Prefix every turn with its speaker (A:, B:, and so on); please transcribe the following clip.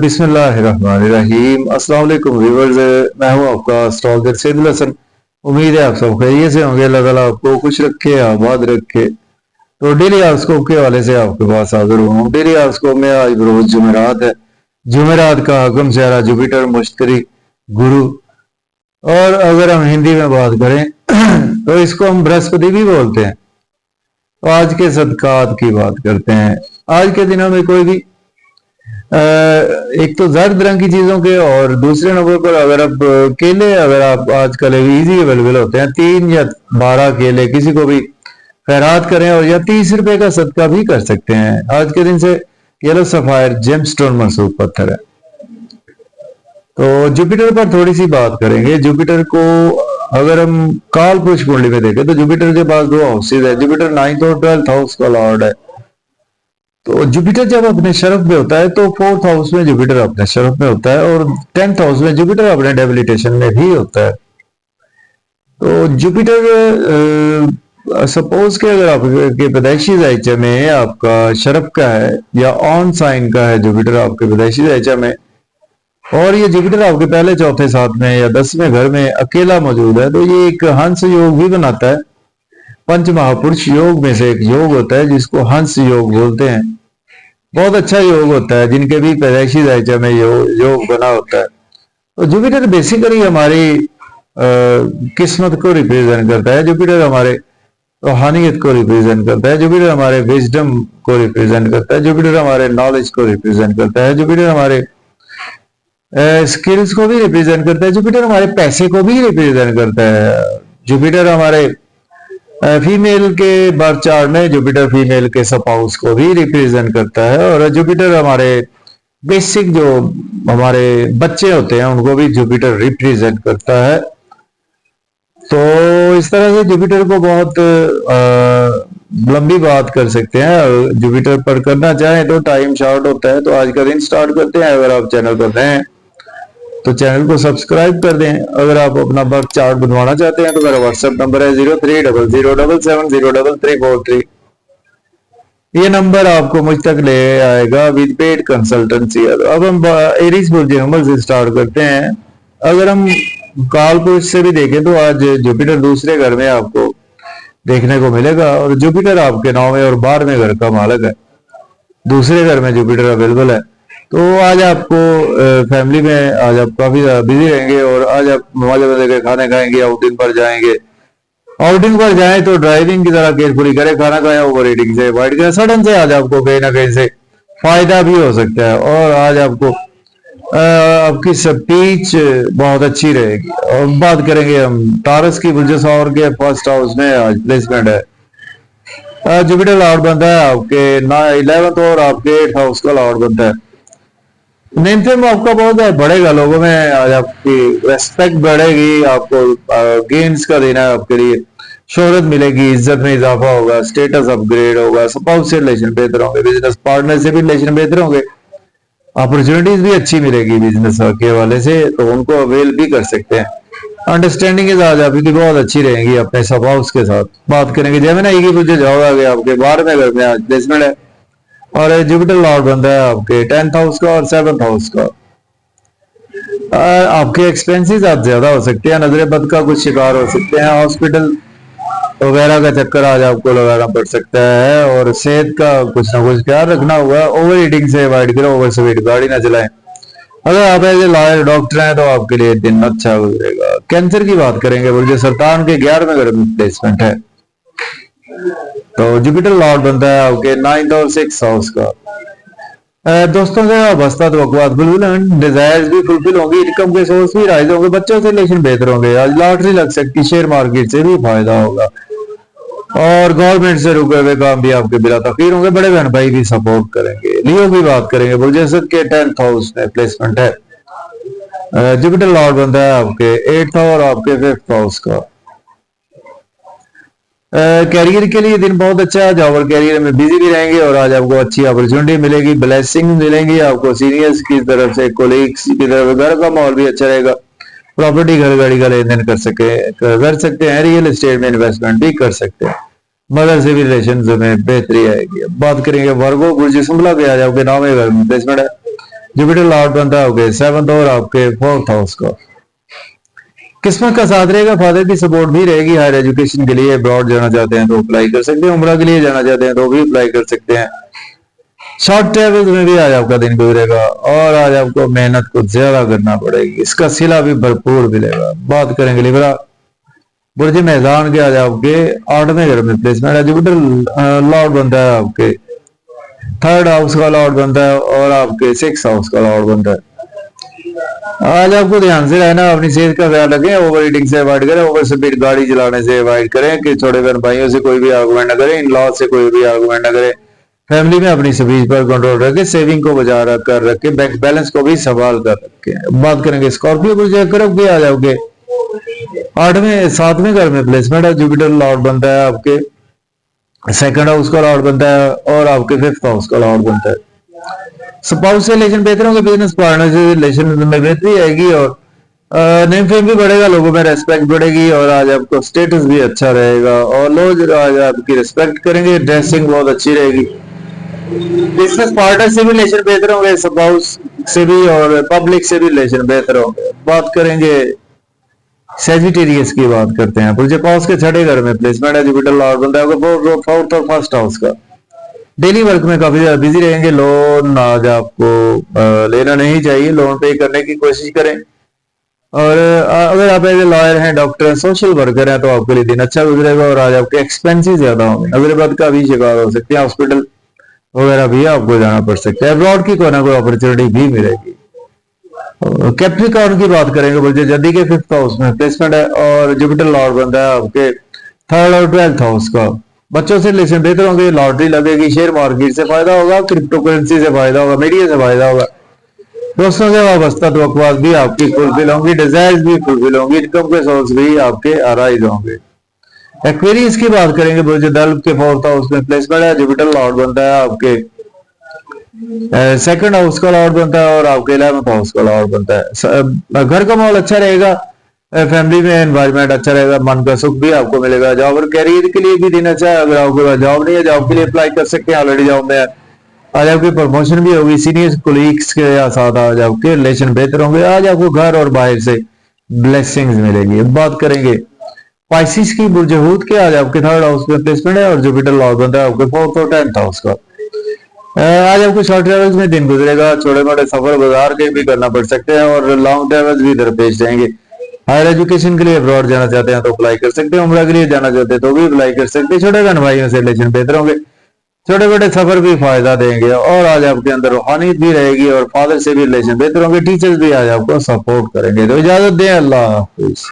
A: बिस्मिल्लाहिर्रहमानिर्रहीम। अस्सलाम वालेकुम व्यूअर्स, मैं हूं आपका एस्ट्रोलॉजर सैदुल हसन। उम्मीद है आप सब खैरियत से होंगे। अल्लाह ताला आपको खुश रखे, आबाद रखे। तो डेली हॉरोस्कोप के हवाले से आपके पास हाजिर हूँ। डेली हॉरोस्कोप में आज रोज जुमेरात है। जुमेरात का हकम सारा जुपिटर, मुश्तरी, गुरु, और अगर हम हिंदी में बात करें तो इसको हम बृहस्पति भी बोलते हैं। तो आज के सदकात की बात करते हैं। आज के दिनों में कोई भी एक तो जर्द रंग की चीजों के, और दूसरे नंबर पर अगर आप केले, अगर आप आजकल इजी अवेलेबल होते हैं, 3 या 12 केले किसी को भी खैरात करें, और या 30 रुपए का सदका भी कर सकते हैं। आज के दिन से येलो सफायर जेमस्टोन मंसूब पत्थर है। तो जुपिटर पर थोड़ी सी बात करेंगे। जुपिटर को अगर हम काल पुरुष कुंडली में देखें तो जुपिटर के पास 2 हाउसेज है। जुपिटर 9th और 12th हाउस का लॉर्ड है। तो जुपिटर जब अपने शरफ में होता है तो 4th हाउस में जुपिटर अपने शरफ में होता है, और 10th हाउस में जुपिटर अपने डेबिलिटेशन में भी होता है। तो जुपिटर सपोज के अगर आपके पैदाइशी जायचा में आपका शरफ का है या ऑन साइन का है जुपिटर आपके पैदाइशी जायचा में, और ये जुपिटर आपके पहले, चौथे, 7वें या 10वें घर में अकेला मौजूद है, तो ये एक हंस योग भी बनाता है। पंच महापुरुष योग में से एक योग होता है जिसको हंस योग बोलते हैं। बहुत अच्छा योग होता है जिनके भी पैदाइशी जायचा में योग बना होता है। तो जुपिटर बेसिकली हमारी किस्मत को रिप्रेजेंट करता है। जुपिटर हमारे रूहानियत को रिप्रेजेंट करता है। जुपिटर हमारे विजडम को रिप्रेजेंट करता है। जुपिटर हमारे नॉलेज को रिप्रेजेंट करता है। जुपिटर हमारे स्किल्स को भी रिप्रेजेंट करता है। जुपिटर हमारे पैसे को भी रिप्रेजेंट करता है। जुपिटर हमारे फीमेल के बर्थ चार्ट में जुपिटर फीमेल के स्पाउस को भी रिप्रेजेंट करता है, और जुपिटर हमारे बेसिक जो हमारे बच्चे होते हैं उनको भी जुपिटर रिप्रेजेंट करता है। तो इस तरह से जुपिटर को बहुत लंबी बात कर सकते हैं। जुपिटर पर करना चाहें तो टाइम शॉर्ट होता है। तो आज का दिन स्टार्ट करते हैं। अगर आप चैनल पर नए हैं तो चैनल को सब्सक्राइब कर दें। अगर आप अपना बर्थ चार्ट बनवाना चाहते हैं तो मेरा व्हाट्सएप नंबर है 030077034343। ये नंबर आपको मुझ तक ले आएगा विद पेड कंसल्टेंसी। अब हम एरीज बुर्ज से स्टार्ट करते हैं। अगर हम काल पुरुष से भी देखें तो आज जुपिटर दूसरे घर में आपको देखने को मिलेगा, और जुपिटर आपके 9वें और 12वें घर का मालिक है। दूसरे घर में जुपिटर अवेलेबल है। तो आज आपको फैमिली में आज आप काफी बिजी रहेंगे, और आज आप मजे मजे के खाने खाएंगे, आउटिंग पर जाएंगे। आउटिंग पर जाएं तो ड्राइविंग की तरह केयरफुली करें। खाना खाएं ओवर ईटिंग से अवॉइड करें। सडन से आज आपको कहीं ना कहीं से फायदा भी हो सकता है, और आज आपको आपकी स्पीच बहुत अच्छी रहेगी। और बात करेंगे हम तारस की बुर्ज और के फर्स्ट हाउस में आज प्लेसमेंट है। जुपिटर लॉर्ड बनता है आपके 11th और आपके 8th हाउस का लॉर्ड बनता है। नेम आपका बहुत बढ़ेगा, लोगों में आज आपकी रेस्पेक्ट बढ़ेगी। आपको गेम्स का देना है आपके लिए, शोहरत मिलेगी, इज्जत में इजाफा होगा, स्टेटस अपग्रेड होगा, स्पाउस से रिलेशन बेहतर होंगे, बिजनेस पार्टनर से भी रिलेशन बेहतर होंगे, अपॉर्चुनिटीज भी अच्छी मिलेगी बिजनेस के हवाले से, तो उनको अवेल भी कर सकते हैं। अंडरस्टैंडिंग आज आपकी बहुत अच्छी रहेगी अपने स्पाउस के साथ। बात करेंगे जेमिनी की पूछे जाओ आगे आपके 12वें घर में आज प्लेसमेंट है, और जुपिटर लॉर्ड बनता है आपके 10th हाउस का और 7th हाउस का। आपके एक्सपेंसेस आज ज्यादा हो सकते हैं, नजर बद का कुछ शिकार हो सकते हैं, हॉस्पिटल वगैरह का चक्कर आज आपको लगाना पड़ सकता है, और सेहत का कुछ ना कुछ ख्याल रखना होगा। ओवर ईटिंग से अवॉइड करो, ओवर स्पीड गाड़ी ना चलाएं। अगर आप एज ए लॉयर डॉक्टर हैं तो आपके लिए दिन अच्छा गुजरेगा। कैंसर की बात करेंगे, बोलिए सरतान के 11वें घर में प्लेसमेंट है। तो जुपिटर लॉर्ड बनता है आपके 9th और 6th हाउस का। दोस्तों से वाबस्ता तवक्कुआत फुलफिल, डिजायर्स भी फुलफिल होंगी, इनकम के सोर्स भी राइज होंगे, बच्चों से रिलेशन बेहतर होंगे। आज लॉटरी लग सकती, शेयर मार्केट से भी फायदा होगा, और गवर्नमेंट से रुके हुए काम भी आपके बिला तखीर होंगे। बड़े बहन भाई भी सपोर्ट करेंगे। लियो की बात करेंगे, बुर्जसद के 10th हाउस में प्लेसमेंट है। जुपिटर लॉर्ड बनता है आपके 8th और आपके 5th हाउस का। कैरियर के लिए दिन बहुत अच्छा है। जॉब और कैरियर में बिजी भी रहेंगे, और आज आपको अच्छी अपॉर्चुनिटी मिलेगी, ब्लेसिंग मिलेंगी आपको सीनियर्स की तरफ से, कोलीग्स की तरफ। घर का माहौल भी अच्छा रहेगा। प्रॉपर्टी, घर गाड़ी का लेन देन कर सकते हैं। रियल एस्टेट में इन्वेस्टमेंट भी कर सकते हैं। मदर से भी रिलेशन में बेहतरी आएगी। बात करेंगे वर्गो बुर्ज संभला पे आज आपके 9वें घर में प्लेसमेंट है। जुपिटर लॉर्ड बनता है आपके 7th और आपके 4th हाउस का। किस्मत का साथ रहेगा, फादर की सपोर्ट भी रहेगी। हायर एजुकेशन के लिए अब्रॉड जाना चाहते हैं तो अप्लाई कर सकते हैं, उम्रा के लिए जाना चाहते हैं तो भी अप्लाई कर सकते हैं। शॉर्ट ट्रेवल में भी आज आपका दिन गुजरेगा और आज आपको मेहनत को ज्यादा करना पड़ेगी, इसका सिला भी भरपूर मिलेगा। बात करेंगे लिब्रा बुर्ज मैदान के, आज आपके 8वें घर में प्लेसमेंट है। जुपिटर लॉर्ड बनता है आपके 3rd हाउस का लॉर्ड बनता है और आपके 6th हाउस का लॉर्ड बनता है। आज आपको ध्यान से रहना, अपनी सेहत का ख्याल रखें, ओवर ईटिंग से अवॉइड करें, ओवर स्पीड गाड़ी चलाने से अवॉइड करें, कि छोटे बहन भाइयों से कोई भी आर्गुमेंट न करें, इन लॉ से कोई भी आर्गुमेंट न करें। फैमिली में अपनी स्पीच पर कंट्रोल रखें, सेविंग को बचा कर रखें, बैंक बैलेंस को भी संभाल कर रखें। बात करेंगे स्कॉर्पियो को, कर्व भी आ जाओगे 7वें घर में प्लेसमेंट है। जुपिटर लॉर्ड बनता है आपके 2nd हाउस का लॉर्ड बनता है और आपके 5th हाउस का लॉर्ड बनता है। स्पाउस से रिलेशन बेहतर होंगे, बिजनेस पार्टनर से रिलेशन में बेहतरी आएगी और नेम फेम भी बढ़ेगा, लोगों में रेस्पेक्ट बढ़ेगी और आज आपको स्टेटस भी अच्छा रहेगा और लोग आज आपकी रिस्पेक्ट करेंगे। ड्रेसिंग बहुत अच्छी रहेगी। बिजनेस पार्टनर से भी रिलेशन बेहतर होंगे, स्पाउस से भी और पब्लिक से भी रिलेशन बेहतर होंगे। बात करेंगे सेजिटेरियस की, बात करते हैं। पुलजेपाउस के 6ठे घर में प्लेसमेंट है। जुपिटर लॉर्ड बनता है 4th और 1st हाउस का। डेली वर्क में काफी ज्यादा बिजी रहेंगे। लोन आज आपको लेना नहीं चाहिए, लोन पे करने की कोशिश करें। और अगर आप एज ए लॉयर हैं, डॉक्टर हैं, सोशल वर्कर हैं तो आपके लिए दिन अच्छा गुजरेगा और आज आपके एक्सपेंसेस ज्यादा होंगे। अगर का भी शिकार हो सकते हैं, हॉस्पिटल वगैरह भी आपको जाना पड़ सकता है। अब्रॉड की कोई ना कोई अपॉर्चुनिटी भी मिलेगी। कैप्रिकॉर्न की बात करेंगे, बोलते जल्दी के 5th हाउस में प्लेसमेंट है और जुपिटर लॉर्ड बनता है आपके 3rd और 12th हाउस का। बच्चों से रिलेशन बेहतर होंगे, लॉटरी लगेगी, शेयर मार्केट से फायदा होगा, क्रिप्टो करेंसी से फायदा होगा, मीडिया से फायदा होगा। दोस्तों से वाबस्ता तवक्कुआत भी आपकी फुलफिल होंगी, डिजायर्स भी फुलफिल होंगी, इनकम के सोर्स भी आपके अराइज होंगे। एक्वेरियस की बात करेंगे, बुर्ज दल्ब के 4th हाउस में प्लेसमेंट है। जुपिटर लॉर्ड बनता है आपके 2nd हाउस का लॉर्ड बनता है और आपके 11th हाउस का लॉर्ड बनता है। घर का माहौल अच्छा रहेगा, फैमिली में एनवायरनमेंट अच्छा रहेगा, मन का सुख भी आपको मिलेगा। जॉब और कैरियर के लिए भी दिन अच्छा है। अगर आपके पास जॉब नहीं है, जॉब के लिए अप्लाई कर सकते हैं, ऑलरेडी जॉब में है। आज आपकी प्रमोशन भी होगी, सीनियर कोलीग्स के साथ आज आपके रिलेशन बेहतर होंगे। आज आपको घर और बाहर से ब्लेसिंग्स मिलेगी। बात करेंगे पाइसिस की, बुर्ज हूत के, आज आपके 3rd हाउस में प्लेसमेंट है और जुपिटर लॉर्ड बनता है आपके 4th और 10th हाउस का। आज आपको शॉर्ट ट्रेवल्स में दिन गुजरेगा, छोटे मोटे सफर बाजार के भी करना पड़ सकते हैं और लॉन्ग ट्रेवल्स भी दरपेश रहेंगे। हायर एजुकेशन के लिए अब्रॉड जाना चाहते हैं तो अप्लाई कर सकते हैं, उम्रा के लिए जाना चाहते हैं तो भी अप्लाई कर सकते हैं। छोटे बहन भाइयों से रिलेशन बेहतर होंगे, छोटे बड़े सफर भी फायदा देंगे और आज आपके अंदर रूहानियत भी रहेगी और फादर से भी रिलेशन बेहतर होंगे। टीचर्स भी आज आपको सपोर्ट करेंगे। तो इजाजत दें, अल्लाह हाफिज।